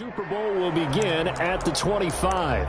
Super Bowl will begin at the 25.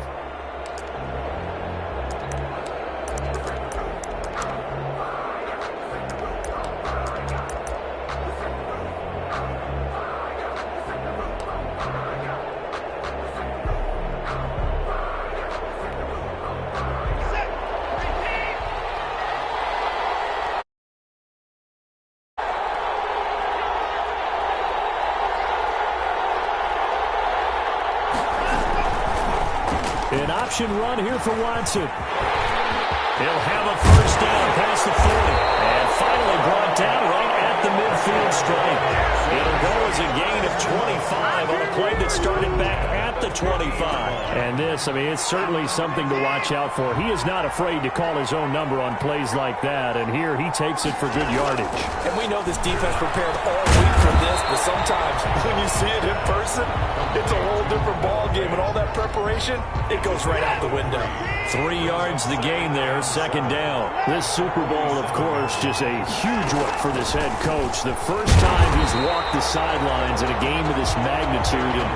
An option run here for Watson. He'll have a first down past the 40. And finally brought down right at the midfield stripe. It'll go as a gain of 25 on a play that started back at the 25. And this, it's certainly something to watch out for. He is not afraid to call his own number on plays like that. And here he takes it for good yardage. And we know this defense prepared all week for this, but sometimes when you see it in person, it's a whole different ball game, and all that preparation, it goes right out the window. 3 yards the gain there, second down. This Super Bowl, of course, just a huge one for this head coach. The first time he's walked the sidelines in a game of this magnitude, and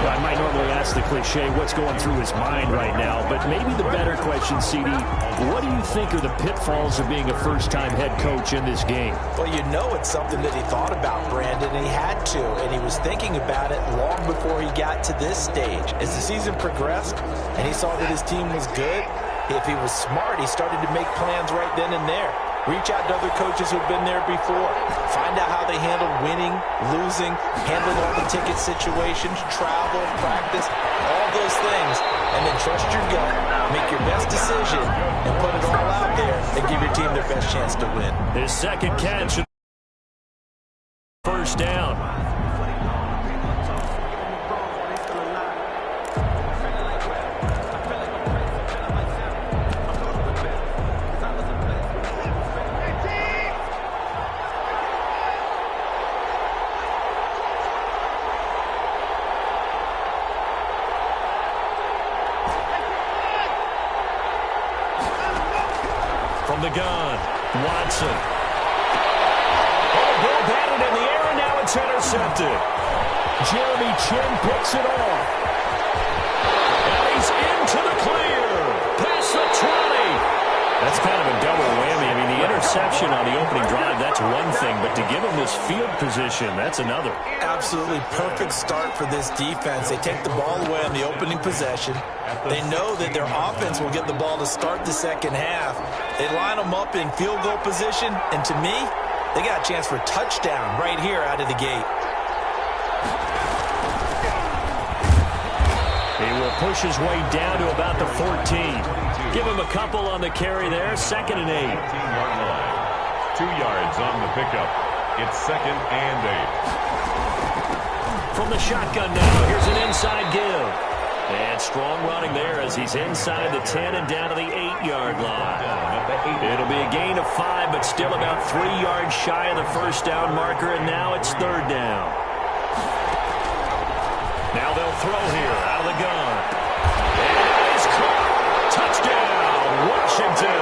I might normally ask the cliche, what's going through his mind right now, but maybe the better question, CD, what do you think are the pitfalls of being a first-time head coach in this game? Well, you know it's something that he thought about, Brandon, and he had to, and he was thinking about it long before he got to this stage. As the season progressed and he saw that his team was good, if he was smart, he started to make plans right then and there. Reach out to other coaches who've been there before. Find out how they handled winning, losing, handling all the ticket situations, travel, practice, all those things. And then trust your gut, make your best decision, and put it all out there and give your team their best chance to win. His second catch, first down. From the gun, Watson. Oh, ball batted in the air, and now it's intercepted. Jeremy Chin picks it off. And he's into the clear. Past the 20. That's kind of a double whammy. The interception on the opening drive, that's one thing, but to give him this field position, that's another. Absolutely perfect start for this defense. They take the ball away on the opening possession. They know that their offense will get the ball to start the second half. They line them up in field goal position, and to me, they got a chance for a touchdown right here out of the gate. He will push his way down to about the 14. Give him a couple on the carry there, 2nd and 8. 15-yard line. 2 yards on the pickup. It's 2nd and 8. From the shotgun now, here's an inside give. And strong running there as he's inside the 10 and down to the 8-yard line. It'll be a gain of 5, but still about 3 yards shy of the first down marker, and now it's 3rd down. Now they'll throw here out of the gun. And it's caught. Touchdown, Washington.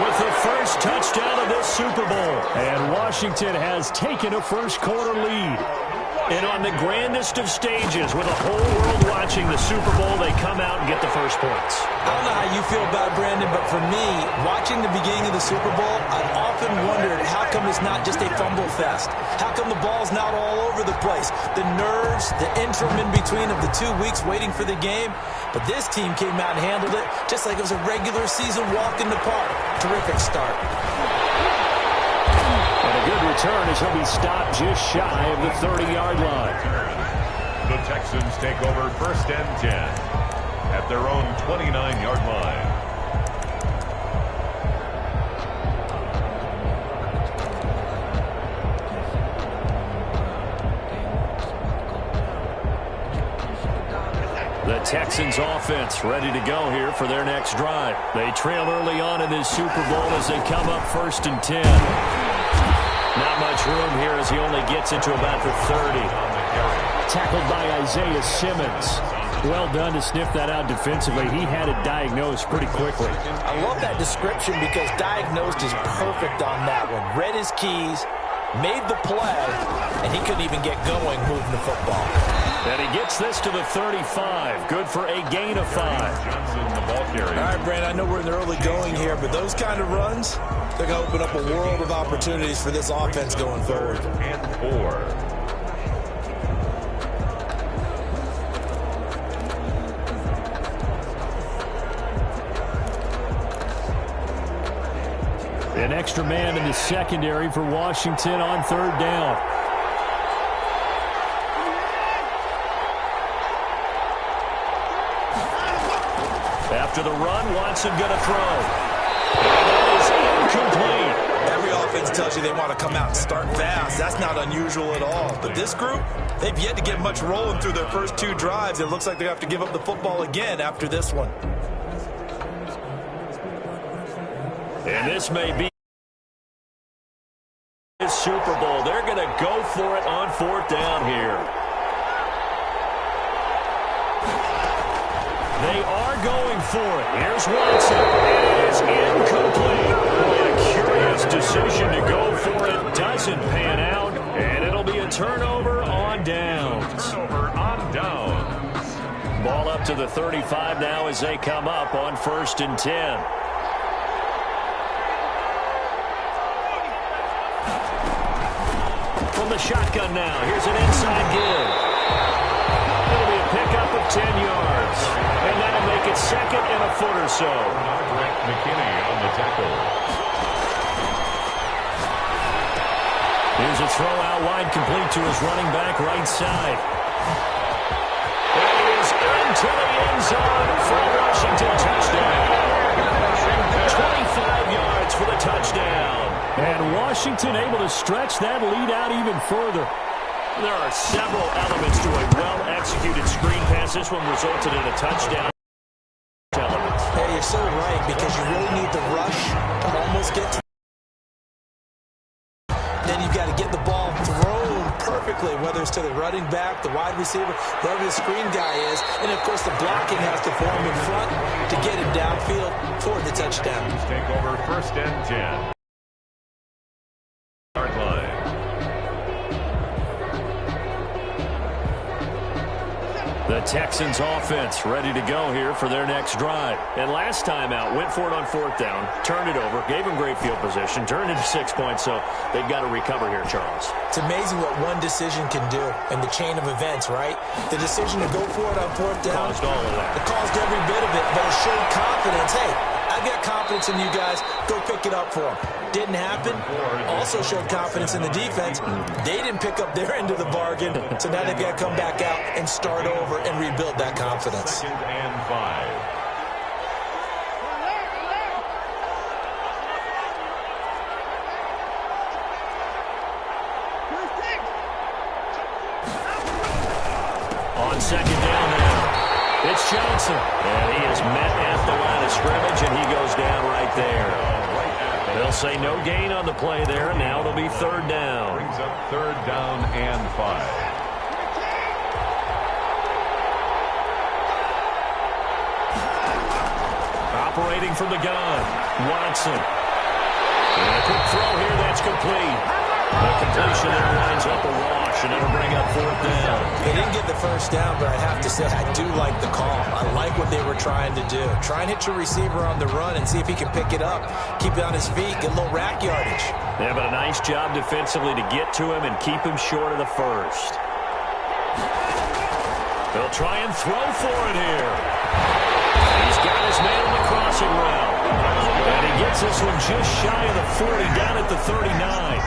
With the first touchdown of this Super Bowl. And Washington has taken a first-quarter lead. And on the grandest of stages, with the whole world watching the Super Bowl, they come out and get the first points. I don't know how you feel about it, Brandon, but for me, watching the beginning of the Super Bowl, I've often wondered how come it's not just a fumble fest? How come the ball's not all over the place? The nerves, the interim in between of the 2 weeks waiting for the game. But this team came out and handled it just like it was a regular season walk in the park. Terrific start. And a good return as he'll be stopped just shy of the 30-yard line. The Texans take over 1st and 10 at their own 29-yard line. The Texans offense ready to go here for their next drive. They trail early on in this Super Bowl as they come up 1st and 10. Not much room here as he only gets it to about the 30. Tackled by Isaiah Simmons. Well done to sniff that out defensively. He had it diagnosed pretty quickly. I love that description because diagnosed is perfect on that one. Read his keys, made the play, and he couldn't even get going moving the football. And he gets this to the 35. Good for a gain of 5. Johnson, the ball carrier. All right, Brandon, I know we're in the early going here, but those kind of runs, they're going to open up a world of opportunities for this offense going forward. And 4. An extra man in the secondary for Washington on 3rd down. After the run, Watson going to throw. And that is incomplete. Every offense tells you they want to come out and start fast. That's not unusual at all. But this group, they've yet to get much rolling through their first 2 drives. It looks like they have to give up the football again after this one. And this may be his Super Bowl. They're going to go for it on 4th down here. They are going for it. Here's Watson. It is incomplete. Boy, a curious decision to go for it. Doesn't pan out, and it'll be a turnover on downs. Turnover on downs. Ball up to the 35 now as they come up on 1st and 10. From the shotgun now. Here's an inside give. It'll be a pickup of 10 yards. And that'll make it 2nd and a foot or so. McKinney on the tackle. Here's a throw out wide, complete to his running back right side. And he is into the end zone for a Washington touchdown. 25 yards for the touchdown. And Washington able to stretch that lead out even further. There are several elements to a well-executed screen pass. This one resulted in a touchdown. Hey, you're so right, because you really need the rush to almost get to. Then you've got to get the ball thrown perfectly, whether it's to the running back, the wide receiver, whoever the screen guy is. And, of course, the blocking has to form in front to get him downfield for the touchdown. Take over 1st and 10. Yard line. The Texans offense ready to go here for their next drive. And last time out, went for it on 4th down, turned it over, gave them great field position, turned it to 6 points, so they've got to recover here, Charles. It's amazing what one decision can do in the chain of events, right? The decision to go for it on 4th down. Caused all of that. It caused every bit of it, but it showed confidence. Hey, I've got confidence in you guys. Go pick it up for them. Didn't happen. Also showed confidence in the defense. They didn't pick up their end of the bargain, so now they've got to come back out and start over and rebuild that confidence. 2nd and 5. On 2nd down now, it's Johnson. And he is met at the line of scrimmage, and he goes down right there. They'll say no gain on the play there. Now it'll be 3rd down. Brings up 3rd down and 5. Operating from the gun, Watson. And a quick throw here, that's complete. The completion there lines up a wash, and it'll bring up 4th down. They didn't get the 1st down, but I have to say I do like the call. I like what they were trying to do. Try and hit your receiver on the run and see if he can pick it up. Keep it on his feet, get a little rack yardage. Yeah, but a nice job defensively to get to him and keep him short of the 1st. They'll try and throw for it here. He's got his man on the crossing route. And he gets this one just shy of the 40, down at the 39.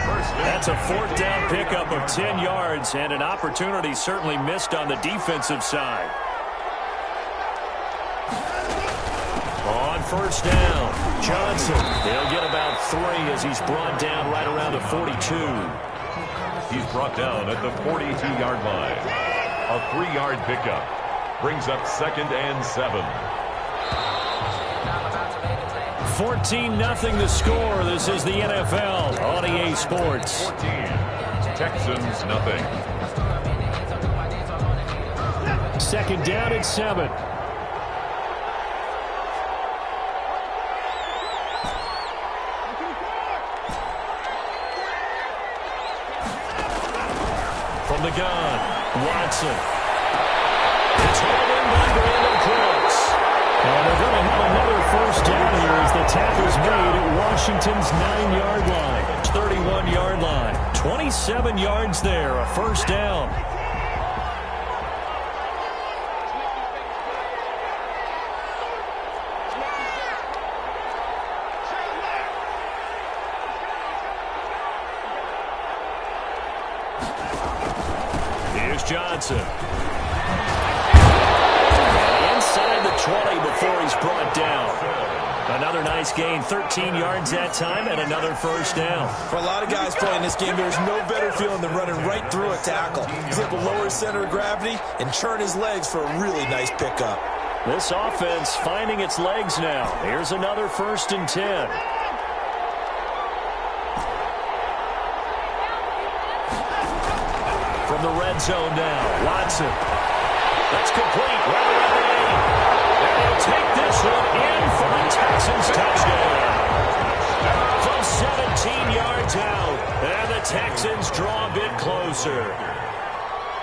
That's a 4th down pickup of 10 yards, and an opportunity certainly missed on the defensive side. On 1st down, Johnson. He'll get about 3 as he's brought down right around the 42. He's brought down at the 42-yard line. A 3-yard pickup. Brings up 2nd and 7. 14-0 the score. This is the NFL on EA Sports. 14. Texans nothing. 2nd down at 7. From the gun, Watson. It's hauled in by Brandon Cooks. And they're going to have another first down here as the tackle's made at Washington's 9-yard line. 31-yard line. 27 yards there, a first down. Here's Johnson. And inside the 20 before he's brought down. Another nice gain, 13 yards that time, and another first down. For a lot of guys playing this game, there's no better feeling than running right through a tackle. He's able to lower his center of gravity and churn his legs for a really nice pickup. This offense finding its legs now. Here's another 1st and 10. From the red zone now, Watson. That's complete. Right around the 8. And they'll take this one in for a Texans touchdown. From 17 yards out. And the Texans draw a bit closer.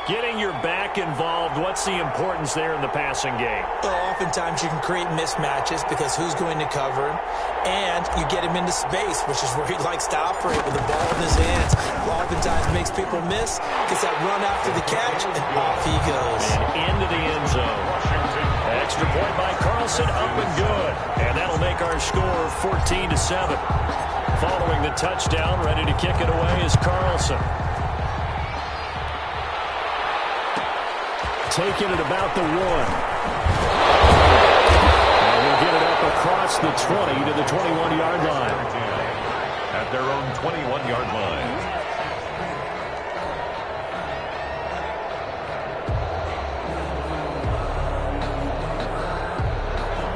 Getting your back involved, what's the importance there in the passing game? Well, oftentimes you can create mismatches because who's going to cover him, and you get him into space, which is where he likes to operate with the ball in his hands. Oftentimes makes people miss, gets that run after the catch, and off he goes. And into the end zone. Extra point by Carlson, up and good. And that'll make our score 14-7. Following the touchdown, ready to kick it away is Carlson. Taking it about the 1. And we'll get it up across the 20 to the 21-yard line. At their own 21-yard line.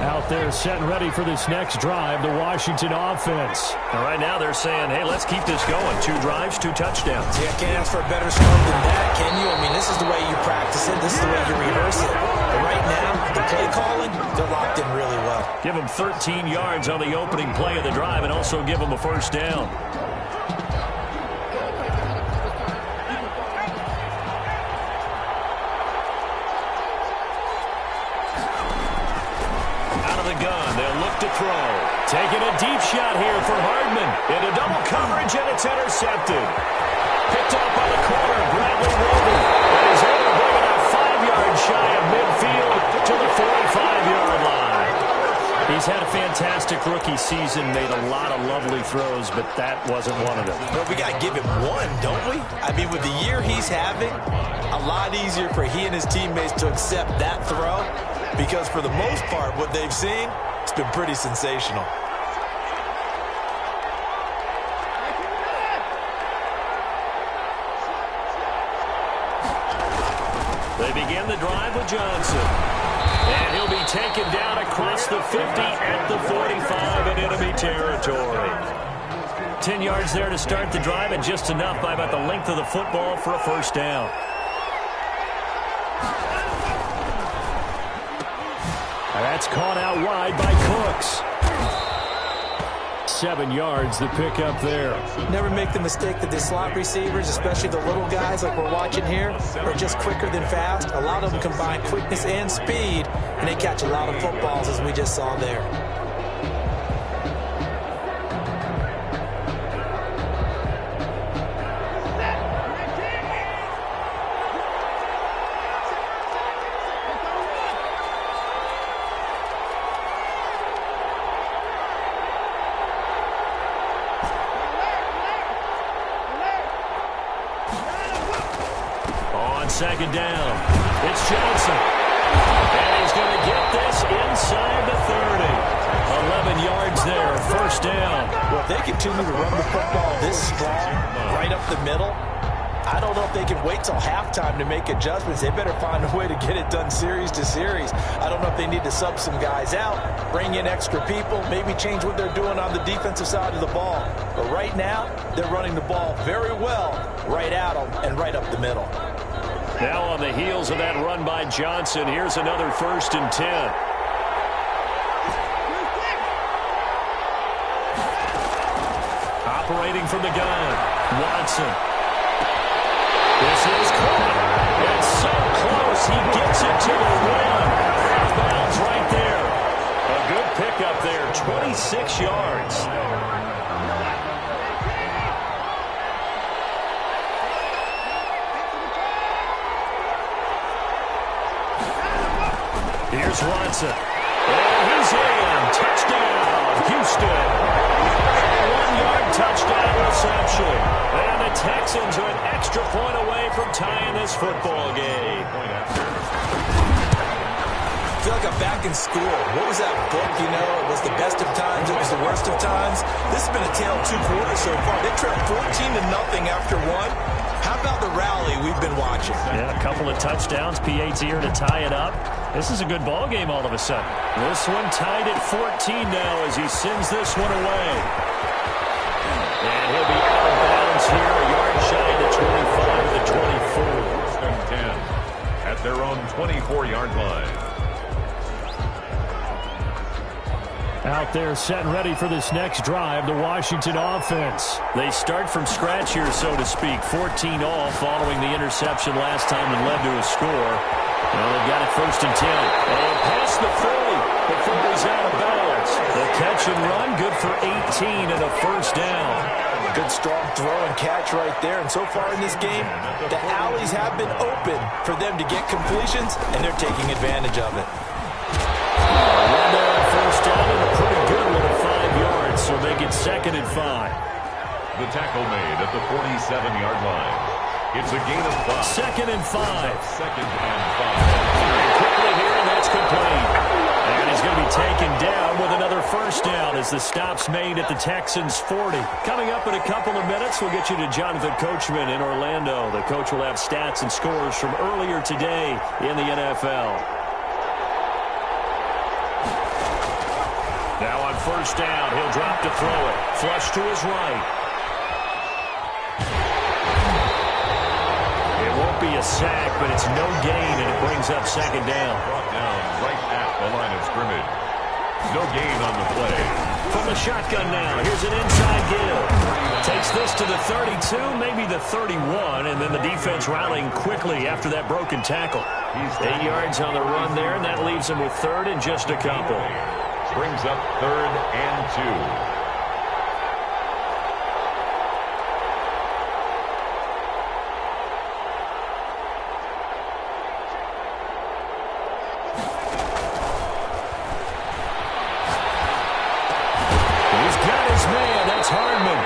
Out there set and ready for this next drive, the Washington offense. And right now they're saying, hey, let's keep this going. 2 drives, 2 touchdowns. Yeah, can't ask for a better start than that, can you? I mean, this is the way you practice it. This is the way you rehearse it. But right now, the play calling, they're locked in really well. Give them 13 yards on the opening play of the drive and also give them a first down. To throw. Taking a deep shot here for Hardman. Into double coverage, and it's intercepted. Picked up by the corner, Bradley Roby. And he's able to bring it out 5 yards shy of midfield to the 45-yard line. He's had a fantastic rookie season, made a lot of lovely throws, but that wasn't one of them. But we got to give him one, don't we? I mean, with the year he's having, a lot easier for he and his teammates to accept that throw because for the most part, what they've seen, it's been pretty sensational. They begin the drive with Johnson. And he'll be taken down across the 50 at the 45 in enemy territory. 10 yards there to start the drive, and just enough by about the length of the football for a first down. That's caught out wide by Cooks. 7 yards, the pickup there. Never make the mistake that the slot receivers, especially the little guys like we're watching here, are just quicker than fast. A lot of them combine quickness and speed, and they catch a lot of footballs, as we just saw there. Second down. It's Johnson. And he's going to get this inside the 30. 11 yards there. First down. Well, if they continue to run the football this strong, right up the middle, I don't know if they can wait till halftime to make adjustments. They better find a way to get it done series to series. I don't know if they need to sub some guys out, bring in extra people, maybe change what they're doing on the defensive side of the ball. But right now, they're running the ball very well right at them and right up the middle. Now on the heels of that run by Johnson, here's another 1st and 10. Operating from the gun, Watson. This is caught. It's so close. He gets it to the rim. Out of bounds right there. A good pickup there. 26 yards. Here's Watson. And he's in. Touchdown, Houston. 1-yard touchdown reception. And the Texans are an extra point away from tying this football game. I feel like I'm back in school. What was that book, you know? It was the best of times. It was the worst of times. This has been a tale of two quarters so far. They trailed 14-0 after one. How about the rally we've been watching? Yeah, a couple of touchdowns. PAT here to tie it up. This is a good ball game all of a sudden. This one tied at 14 now as he sends this one away. And he'll be out of bounds here, a yard shy to 25 to 24. And 10 at their own 24-yard line. Out there set and ready for this next drive, the Washington offense. They start from scratch here, so to speak. 14 all following the interception last time that led to a score. Well, they've got it 1st and 10. And past the 40 before he's out of bounds. The catch and run, good for 18 and a first down. Good strong throw and catch right there. And so far in this game, the alleys have been open for them to get completions, and they're taking advantage of it. First down and a pretty good one at 5 yards, so make it 2nd and 5. The tackle made at the 47-yard line. It's a gain of 5. 2nd and 5. 2nd and 5. Quickly here, and that's complete. And he's going to be taken down with another first down as the stop's made at the Texans' 40. Coming up in a couple of minutes, we'll get you to Jonathan Coachman in Orlando. The coach will have stats and scores from earlier today in the NFL. Now on first down, he'll drop to throw it. Flush to his right. It won't be a sack, but it's no gain, and it brings up 2nd down. Brought down right at the line of scrimmage. No gain on the play. From the shotgun now, here's an inside give. Takes this to the 32, maybe the 31, and then the defense rallying quickly after that broken tackle. 8 yards on the run there, and that leaves him with 3rd and just a couple. Brings up 3rd and 2. He's got his man. That's Hardman.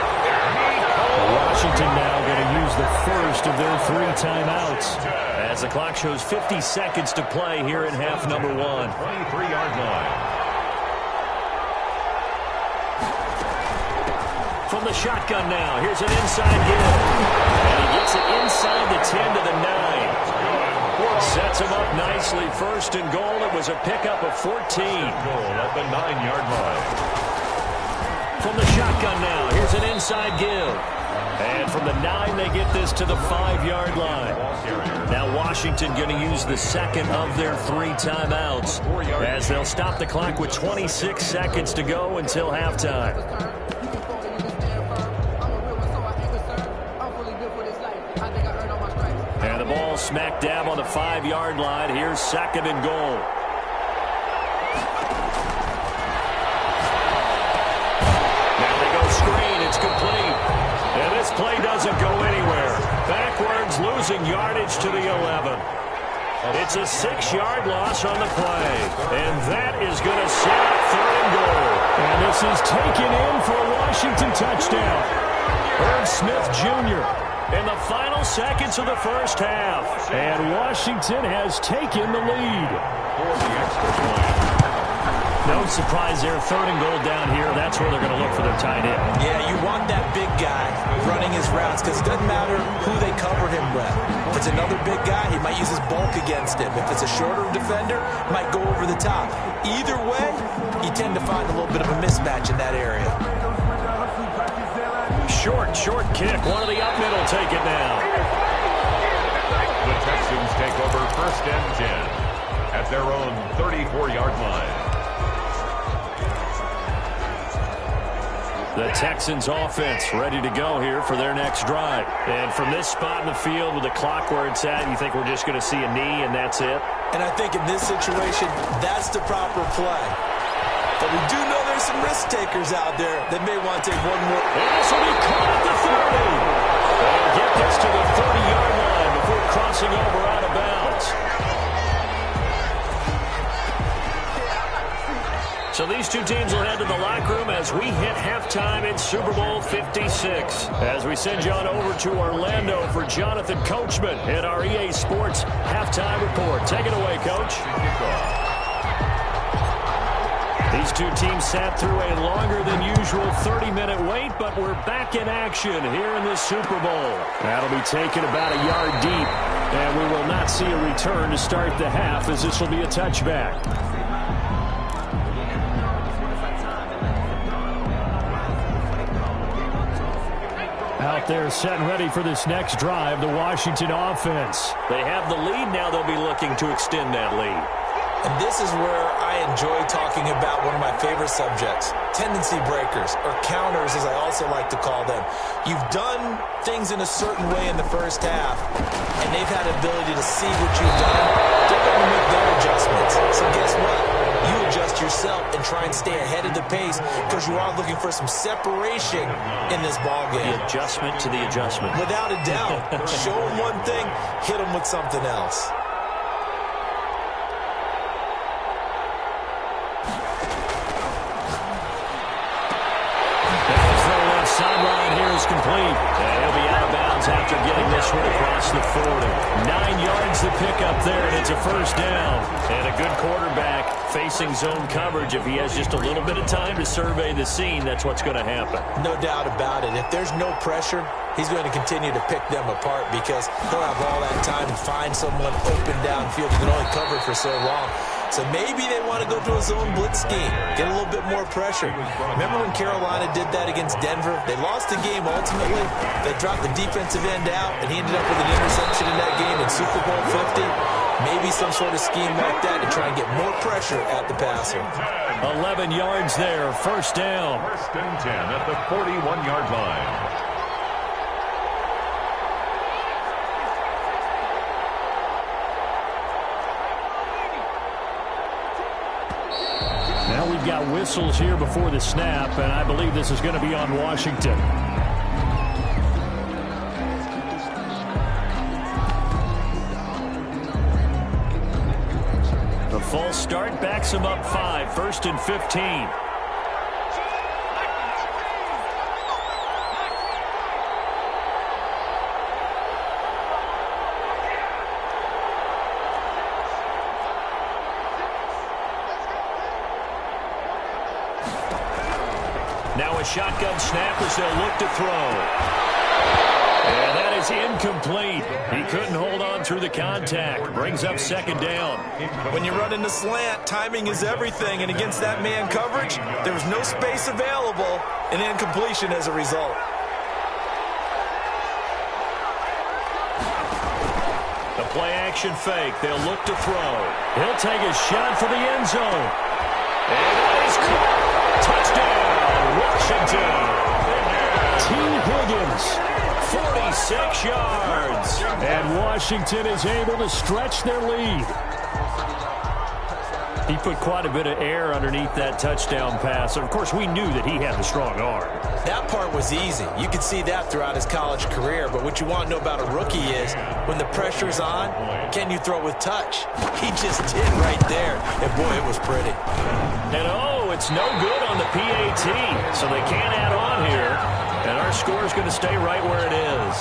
Washington now going to use the first of their 3 timeouts. As the clock shows 50 seconds to play here in half number 1. 23-yard line. From the shotgun now, here's an inside give. And he gets it inside the 10 to the 9. Sets him up nicely. 1st and goal. It was a pickup of 14. Goal at the 9-yard line. From the shotgun now, here's an inside give. And from the 9, they get this to the 5-yard line. Now Washington going to use the 2nd of their 3 timeouts as they'll stop the clock with 26 seconds to go until halftime. And the ball smack dab on the 5-yard line. Here's 2nd and goal. Now they go screen. It's complete. And this play doesn't go anywhere. Backwards, losing yardage to the 11. It's a 6-yard loss on the play. And that is going to set up 3rd and goal. And this is taken in for a Washington touchdown. Irv Smith Jr. in the final seconds of the first half. And Washington has taken the lead. For the extra point. No surprise there. 3rd and goal down here. That's where they're going to look for their tight end. Yeah, you want that big guy running his routes because it doesn't matter who they cover him with. If it's another big guy, he might use his bulk against him. If it's a shorter defender, he might go over the top. Either way, you tend to find a little bit of a mismatch in that area. Short kick. One of the up middle take it now. The Texans take over 1st and 10 at their own 34-yard line. The Texans offense ready to go here for their next drive. And from this spot in the field with the clock where it's at, you think we're just going to see a knee and that's it? And I think in this situation, that's the proper play. But we do know there's some risk takers out there that may want to take one more. And this will be caught at the 30. They'll get this to the 30-yard line before crossing over out of bounds. So these two teams will head to the locker room as we hit halftime in Super Bowl 56. As we send you on over to Orlando for Jonathan Coachman at our EA Sports Halftime Report. Take it away, Coach. These two teams sat through a longer than usual 30-minute wait, but we're back in action here in the Super Bowl. That'll be taken about a yard deep, and we will not see a return to start the half as this will be a touchback. Out there set and ready for this next drive, the Washington offense. They have the lead now. They'll be looking to extend that lead. And this is where I enjoy talking about one of my favorite subjects, tendency breakers, or counters as I also like to call them. You've done things in a certain way in the first half, and they've had the ability to see what you've done. They're going to make their adjustments. So guess what? You adjust yourself and try and stay ahead of the pace because you are looking for some separation in this ballgame. The adjustment to the adjustment. Without a doubt. Show them one thing, hit them with something else. Sideline here is complete. And he'll be out of bounds after getting this one across the 40. 9 yards to pick up there, and it's a first down. And a good quarterback facing zone coverage. If he has just a little bit of time to survey the scene, that's what's going to happen. No doubt about it. If there's no pressure, he's going to continue to pick them apart because he'll have all that time to find someone open downfield who can only cover for so long. So maybe they want to go to a zone blitz scheme, get a little bit more pressure. Remember when Carolina did that against Denver? They lost the game ultimately. They dropped the defensive end out, and he ended up with an interception in that game in Super Bowl 50. Maybe some sort of scheme like that to try and get more pressure at the passer. 11 yards there, first down. First and 10 at the 41-yard line. Now we've got whistles here before the snap, and I believe this is going to be on Washington. The false start backs him up 5, first and 15. Now a shotgun snap as they'll look to throw. And that is incomplete. He couldn't hold on through the contact. Brings up second down. When you run in the slant, timing is everything. And against that man coverage, there was no space available and incompletion as a result. The play action fake. They'll look to throw. He'll take a shot for the end zone. And that is caught. Touchdown, Washington. T. Higgins, 46 yards. And Washington is able to stretch their lead. He put quite a bit of air underneath that touchdown pass. Of course, we knew that he had the strong arm. That part was easy. You could see that throughout his college career. But what you want to know about a rookie is when the pressure's on, can you throw with touch? He just did right there. And, boy, it was pretty. And, it's no good on the PAT. So they can't add on here. And our score is going to stay right where it is.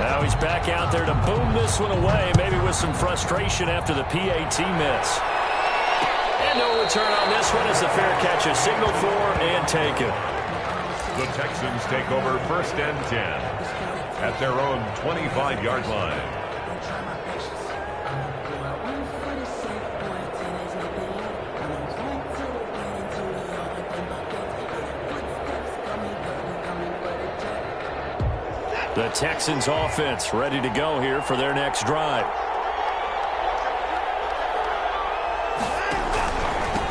Now he's back out there to boom this one away, maybe with some frustration after the PAT miss. And no return on this one as the fair catch is signaled for and taken. The Texans take over first and 10 at their own 25-yard line. The Texans offense ready to go here for their next drive.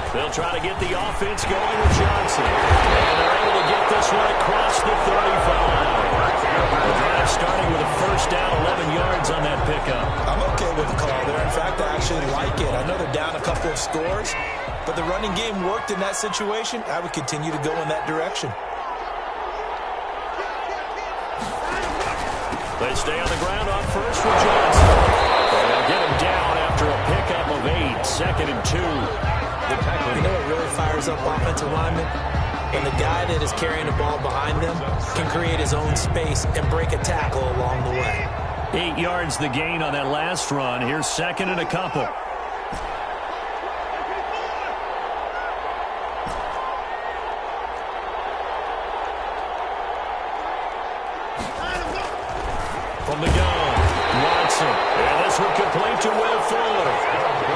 They'll try to get the offense going with Johnson. And they're able to get this one across the 35. The drive starting with a first down, 11 yards on that pickup. I'm okay with the call there. In fact, I actually like it. I know they're down a couple of scores, but the running game worked in that situation. I would continue to go in that direction. They stay on the ground on first with Johnson. They'll get him down after a pickup of 8, 2nd and 2. You know what really fires up offensive linemen? When the guy that is carrying the ball behind them can create his own space and break a tackle along the way. 8 yards the gain on that last run. Here's 2nd and a couple. From the gun, Watson. And this one complete to Will Fuller.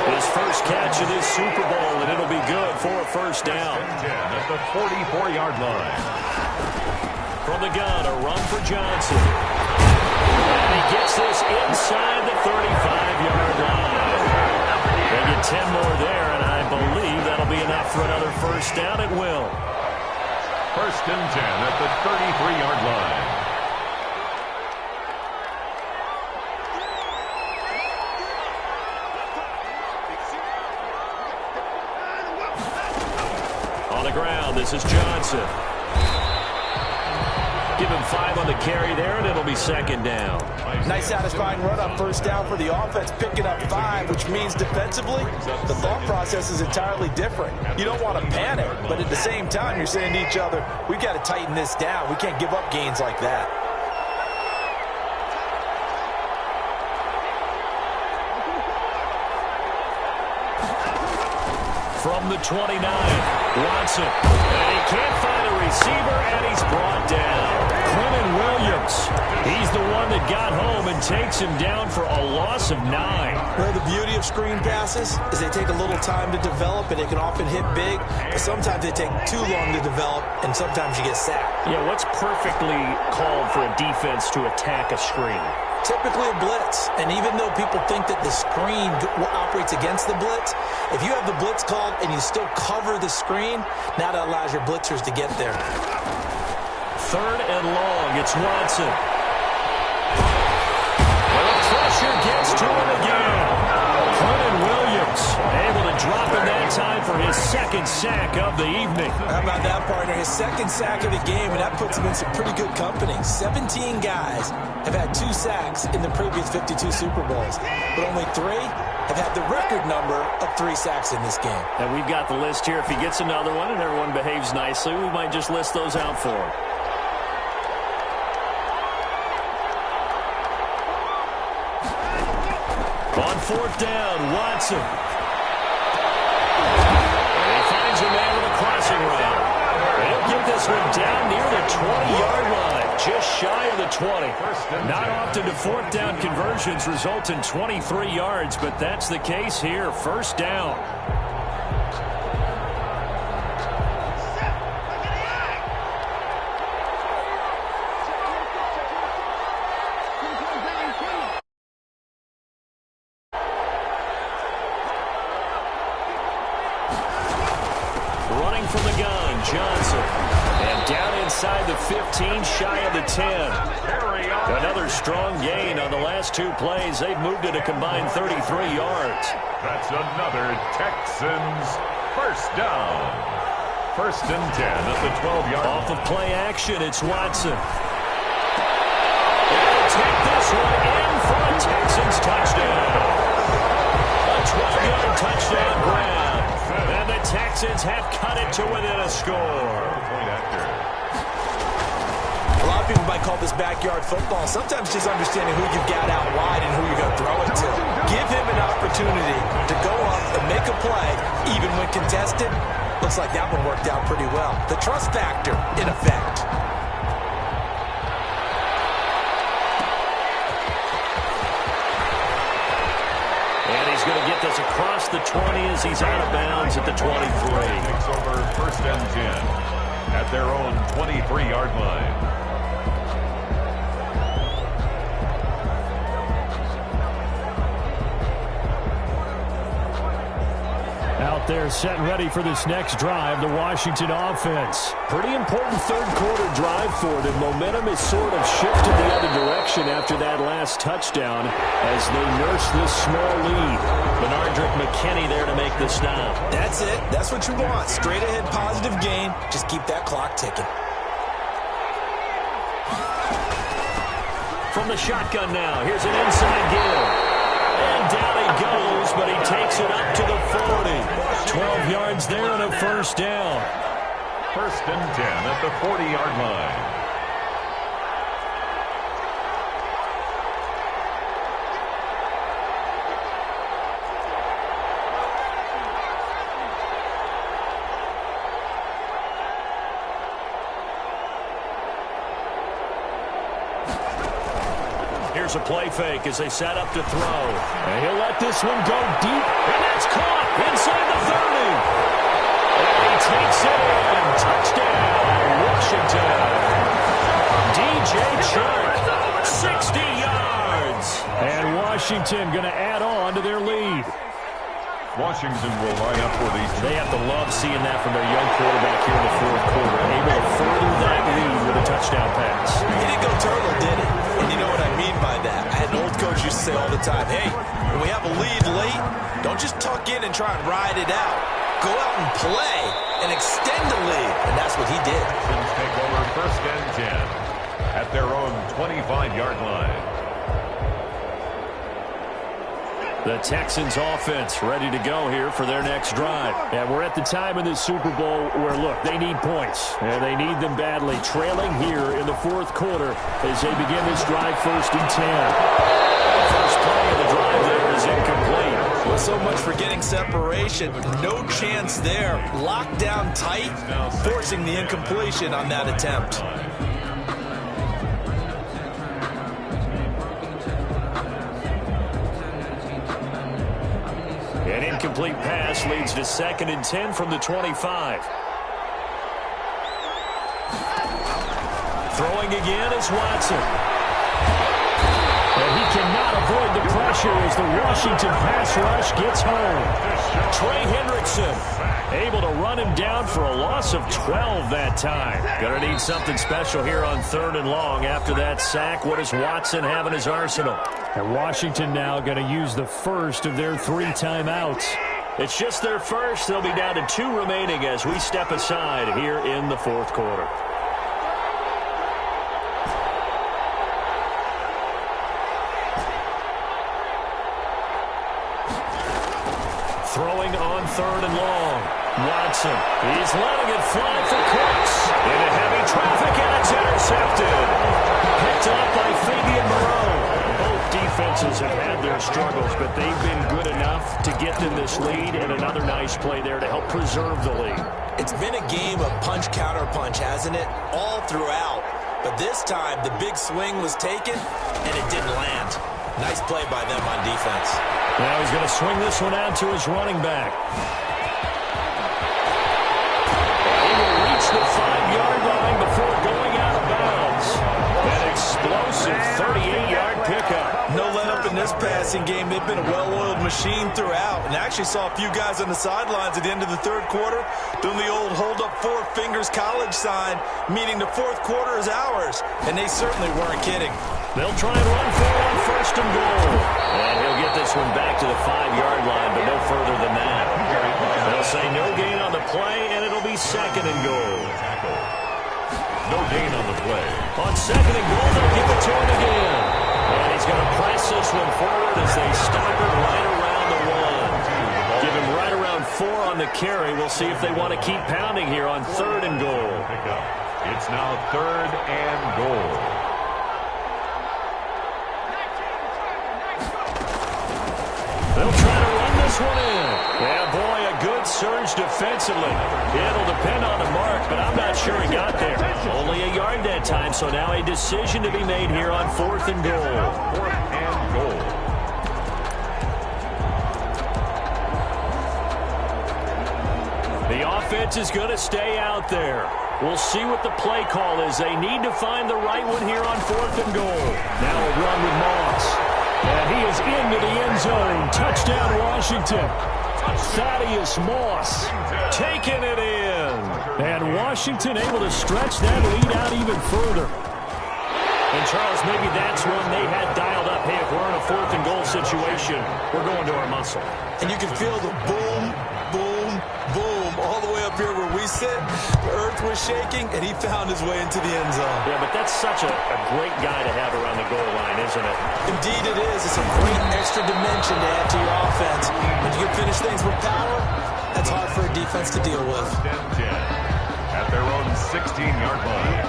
His first catch of this Super Bowl, and it'll be good for a first down. At the 44-yard line. From the gun, a run for Johnson. And he gets this inside the 35-yard line. They get 10 more there, and I believe that'll be enough for another first down. It will. 1st and 10 at the 33-yard line. On the ground, this is Johnson. Give him 5 on the carry there, and it'll be 2nd down. Nice satisfying run on first down for the offense, picking up 5, which means defensively, the thought process is entirely different. You don't want to panic, but at the same time, you're saying to each other, we've got to tighten this down. We can't give up gains like that. From the 29, Watson. And he can't find a receiver, and he's brought down. Quentin Williams. He's the one that got home and takes him down for a loss of 9. Well, the beauty of screen passes is they take a little time to develop, and they can often hit big, but sometimes they take too long to develop, and sometimes you get sacked. Yeah, what's perfectly called for a defense to attack a screen? Typically a blitz, and even though people think that the screen operates against the blitz, if you have the blitz called and you still cover the screen, now that allows your blitzers to get there. 3rd and long, it's Watson. Well, the pressure gets to him again. Quentin Williams able to drop him that time for his 2nd sack of the evening. How about that, partner? His 2nd sack of the game, and that puts him in some pretty good company. 17 guys have had 2 sacks in the previous 52 Super Bowls, but only 3 have had the record number of 3 sacks in this game. And we've got the list here. If he gets another one and everyone behaves nicely, we might just list those out for him. On 4th down, Watson. And he finds a man with a crossing route. He'll get this one down near the 20-yard line, just shy of the 20. Not often do 4th down conversions result in 23 yards, but that's the case here. First down. Running from the gun, Johnson. And down inside the 15, shy of the 10. Another strong gain on the last 2 plays. They've moved it a combined 33 yards. That's another Texans first down. 1st and 10 at the 12-yard line. Off of play action, it's Watson. They'll take this one in for a Texans touchdown. A 12-yard touchdown grab. And the Texans have cut it to within a score. A lot of people might call this backyard football. Sometimes just understanding who you've got out wide and who you're going to throw it to. Give him an opportunity to go up and make a play, even when contested. Looks like that one worked out pretty well. The trust factor, in effect. And he's going to get this across the 20 as he's out of bounds at the 23. Takes over 1st and 10 at their own 23-yard line. up there, set and ready for this next drive, the Washington offense. Pretty important third-quarter drive for them. Momentum is sort of shifted the other direction after that last touchdown as they nurse this small lead. Benardrick McKinney there to make the stop. That's it. That's what you want. Straight ahead positive gain. Just keep that clock ticking. From the shotgun now, here's an inside give. And down he goes, but he takes it up to the 40. 12 yards there and a first down. First and 10 at the 40-yard line. Here's a play fake as they set up to throw. And he'll let this one go deep, and that's caught inside the 30. And he takes it in. Touchdown, Washington. DJ Chark, 60 yards. And Washington going to add on to their lead. Washington will line up for these. They have to love seeing that from their young quarterback here in the fourth quarter. Able to further that lead with a touchdown pass. He didn't go turtle, did he? And you know what I mean by that. I had an old coach used to say all the time, hey, when we have a lead late, don't just tuck in and try and ride it out. Go out and play and extend the lead. And that's what he did. Take over first and 10 at their own 25-yard line. The Texans offense ready to go here for their next drive. And we're at the time in this Super Bowl where, look, they need points. And they need them badly. Trailing here in the fourth quarter as they begin this drive first and 10. First play of the drive there is incomplete. Well, so much for getting separation. No chance there. Locked down tight, forcing the incompletion on that attempt. An incomplete pass leads to second and 10 from the 25. Throwing again is Watson. And he cannot avoid the pressure as the Washington pass rush gets home. Trey Hendrickson able to run him down for a loss of 12 that time. Gonna need something special here on third and long after that sack. What does Watson have in his arsenal? And Washington now going to use the first of their 3 timeouts. It's just their first. They'll be down to 2 remaining as we step aside here in the fourth quarter. Throwing on third and long. Watson, he's letting it fly for Cooks. Into heavy traffic, and it's intercepted. Picked up by Fabian Moreau. Both defenses have had their struggles, but they've been good enough to get them this lead, and another nice play there to help preserve the lead. It's been a game of punch-counter-punch, hasn't it? All throughout. But this time, the big swing was taken, and it didn't land. Nice play by them on defense. Now he's going to swing this one out to his running back. He will reach the 5-yard line before going out of bounds. An explosive 38-yard pickup. No let-up in this passing game. They've been a well-oiled machine throughout. And actually saw a few guys on the sidelines at the end of the third quarter doing the old hold-up 4 fingers college sign, meaning the fourth quarter is ours. And they certainly weren't kidding. They'll try and run for it on first and goal. And he'll get this one back to the 5-yard line, but no further than that. They'll say no gain on the play, and it'll be second and goal. No gain on the play. On second and goal, they'll give it to him again. And he's going to press this one forward as they stop it right around the 1. Give him right around 4 on the carry. We'll see if they want to keep pounding here on third and goal. It's now third and goal. They'll try to run this one in. Yeah, boy, a good surge defensively. It'll depend on the mark, but I'm not sure he got there. Only a yard that time, so now a decision to be made here on fourth and goal. Fourth and goal. The offense is going to stay out there. We'll see what the play call is. They need to find the right one here on fourth and goal. Now a run with Moss. And he is into the end zone. Touchdown, Washington. Thaddeus Moss taking it in. And Washington able to stretch that lead out even further. And, Charles, maybe that's when they had dialed up, hey, if we're in a 4th and goal situation, we're going to our muscle. And you can feel the boom, boom, boom all the way up here where we sit. The earth was shaking, and he found his way into the end zone. Yeah, but that's such a great guy to have around the goal line, isn't it? Indeed it is. It's a great extra dimension to add to your offense. When you can finish things with power, that's hard for a defense to deal with. 10-10 at their own 16-yard line.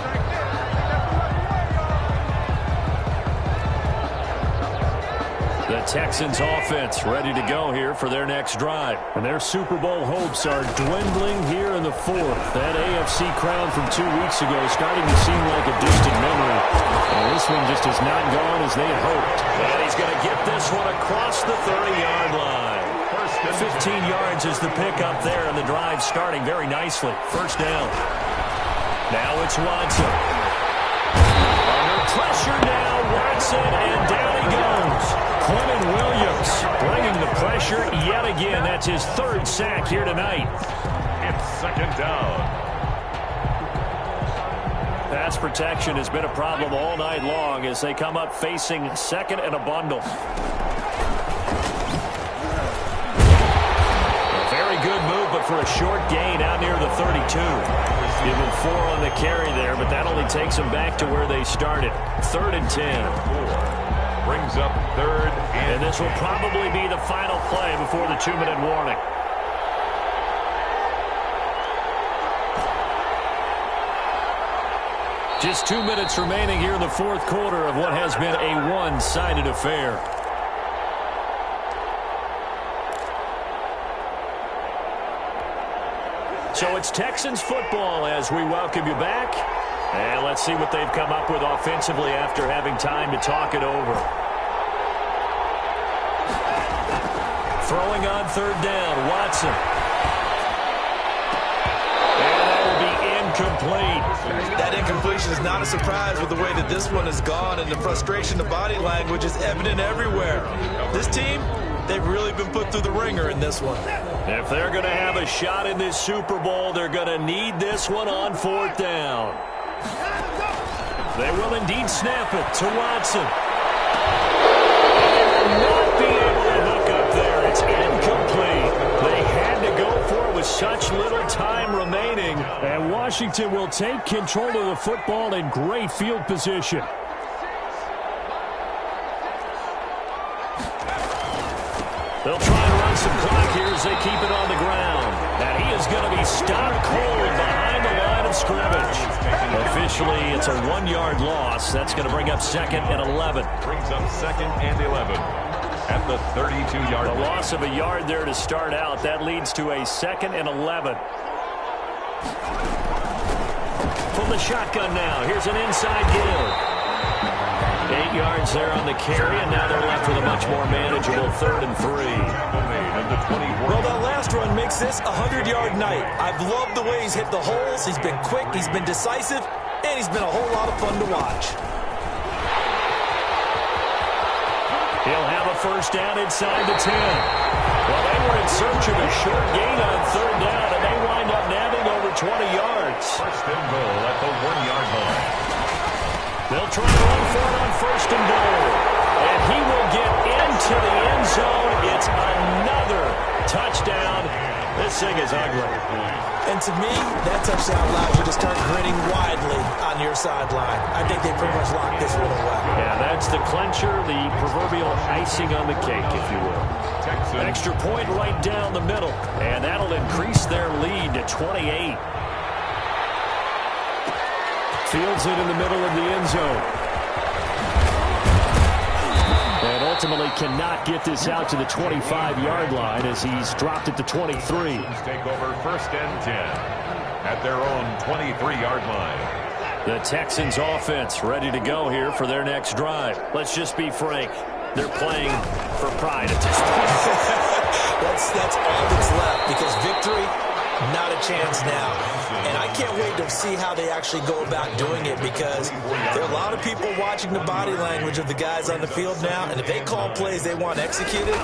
The Texans offense ready to go here for their next drive. And their Super Bowl hopes are dwindling here in the 4th. That AFC crown from 2 weeks ago is starting to seem like a distant memory. And this one just has not gone as they had hoped. And he's going to get this one across the 30-yard line. 15 yards is the pickup there, and the drive starting very nicely. First down. Now it's Watson. Under pressure now, Watson, and down he goes. Quentin Williams bringing the pressure yet again. That's his 3rd sack here tonight. It's 2nd down. Pass protection has been a problem all night long as they come up facing 2nd and a bundle. A very good move, but for a short gain out near the 32. Give him 4 on the carry there, but that only takes them back to where they started. 3rd and 10. Brings up 3rd and this will probably be the final play before the 2-minute warning. Just 2 minutes remaining here in the 4th quarter of what has been a one-sided affair. So it's Texans football as we welcome you back. And let's see what they've come up with offensively after having time to talk it over. Throwing on 3rd down, Watson. And that will be incomplete. That incompletion is not a surprise with the way that this one has gone, and the frustration, the body language is evident everywhere. This team, they've really been put through the ringer in this one. If they're going to have a shot in this Super Bowl, they're going to need this one on 4th down. They will indeed snap it to Watson. They will not be able to hook up there. It's incomplete. They had to go for it with such little time remaining. And Washington will take control of the football in great field position. They'll try and run some clock here as they keep it on the ground. And he is going to be stopped cold behind the line of scrimmage. Officially, it's a 1-yard loss. That's going to bring up 2nd and 11. Brings up 2nd and 11 at the 32-yard line. A loss of a yard there to start out. That leads to a 2nd and 11. From the shotgun now. Here's an inside give. 8 yards there on the carry, and now they're left with a much more manageable 3rd and 3. Well, that last run makes this a 100-yard night. I've loved the way he's hit the holes. He's been quick, he's been decisive, and he's been a whole lot of fun to watch. He'll have a first down inside the 10. Well, they were in search of a short gain on 3rd down, and they wind up nabbing over 20 yards. First and goal at the 1-yard line. They'll try to run for it on 1st and goal. And he will get into the end zone. It's another touchdown. This thing is ugly. And to me, that touchdown allows you to start grinning widely on your sideline. I think they pretty much locked this one away. Yeah, that's the clincher, the proverbial icing on the cake, if you will. Extra point right down the middle. And that'll increase their lead to 28. Fields it in the middle of the end zone. And ultimately cannot get this out to the 25-yard line as he's dropped it to 23. Take over 1st and 10 at their own 23-yard line. The Texans offense ready to go here for their next drive. Let's just be frank. They're playing for pride at this point. That's all that's left, because victory, not a chance now. And I can't wait to see how they actually go about doing it, because there are a lot of people watching the body language of the guys on the field now, and if they call plays they want executed,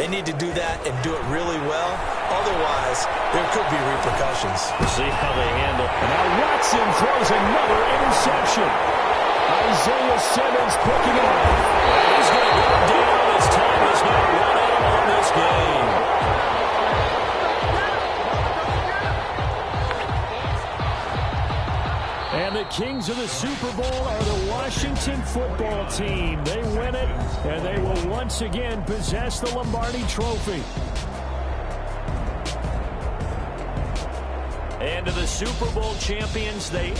They need to do that and do it really well. Otherwise, there could be repercussions. We'll see how they handle. And now Watson throws another interception. Isaiah Simmons picking it up. He's going to go down as time is now running on this game. And the kings of the Super Bowl are the Washington football team. They win it, and they will once again possess the Lombardi Trophy. And to the Super Bowl champions, they